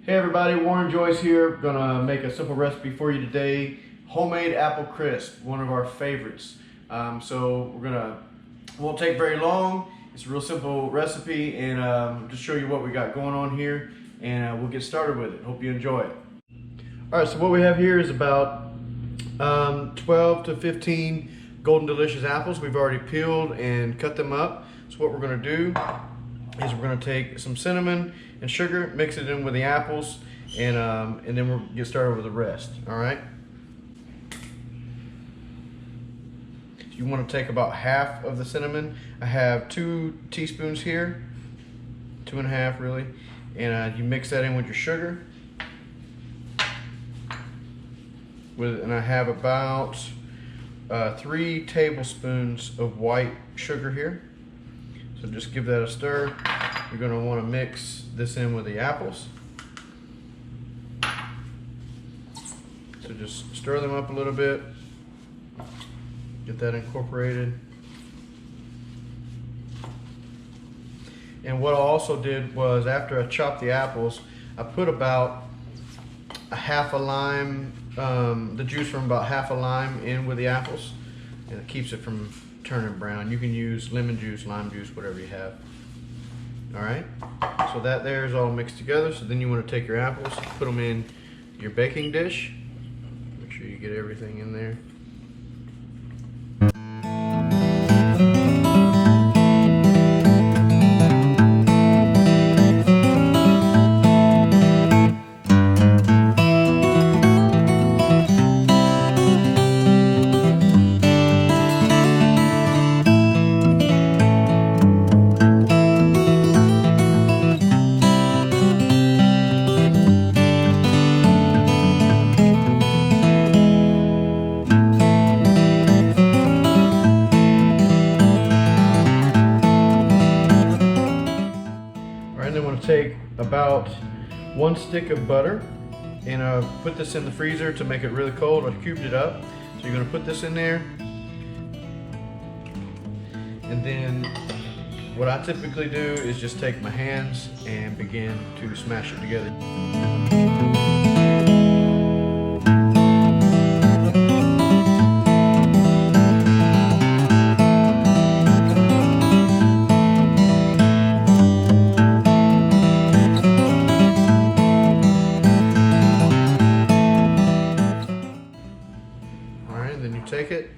Hey everybody, Warren Joyce here. Gonna make a simple recipe for you today. Homemade apple crisp, one of our favorites. Won't take very long. It's a real simple recipe and just show you what we got going on here and we'll get started with it. Hope you enjoy it. All right, so what we have here is about 12 to 15 Golden Delicious apples. We've already peeled and cut them up. So what we're gonna do is we're going to take some cinnamon and sugar, mix it in with the apples, and then we'll get started with the rest. All right. You want to take about half of the cinnamon. I have 2 teaspoons here, 2.5 really, and you mix that in with your sugar. And I have about 3 tablespoons of white sugar here. So just give that a stir. You're going to want to mix this in with the apples. So just stir them up a little bit. Get that incorporated. And what I also did was, after I chopped the apples, I put about a half a lime, the juice from about half a lime in with the apples, and it keeps it from turning brown. You can use lemon juice, lime juice, whatever you have. All right, so that there is all mixed together. So then you want to take your apples, put them in your baking dish. Make sure you get everything in there. Take about 1 stick of butter and put this in the freezer to make it really cold. I cubed it up. So you're going to put this in there, and then what I typically do is just take my hands and begin to smash it together. Then you take it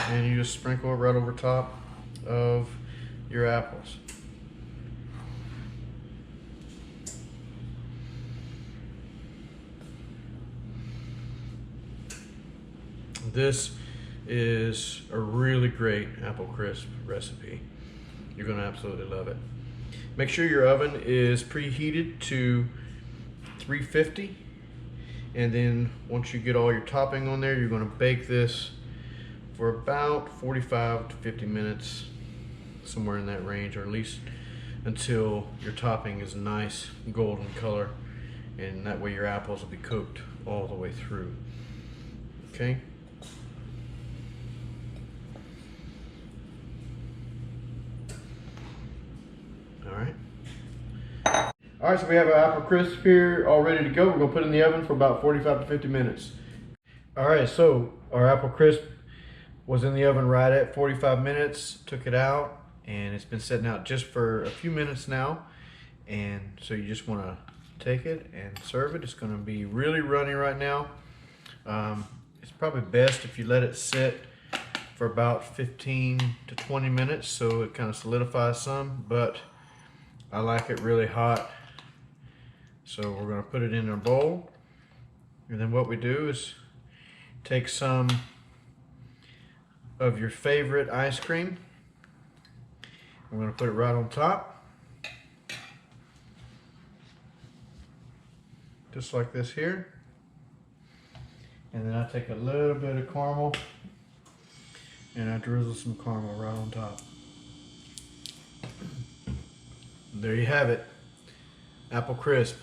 and you just sprinkle it right over top of your apples. This is a really great apple crisp recipe. You're going to absolutely love it. Make sure your oven is preheated to 350. And then once you get all your topping on there, you're going to bake this for about 45 to 50 minutes, somewhere in that range, or at least until your topping is nice golden color, and that way your apples will be cooked all the way through. Okay. All right. All right, so we have our apple crisp here all ready to go. We're gonna put it in the oven for about 45 to 50 minutes. All right, so our apple crisp was in the oven right at 45 minutes. Took it out, and it's been sitting out just for a few minutes now. And so you just wanna take it and serve it. It's gonna be really runny right now. It's probably best if you let it sit for about 15 to 20 minutes so it kind of solidifies some, but I like it really hot. So we're going to put it in a bowl, and then what we do is take some of your favorite ice cream. We're going to put it right on top, just like this here. And then I take a little bit of caramel and I drizzle some caramel right on top. There you have it, apple crisp.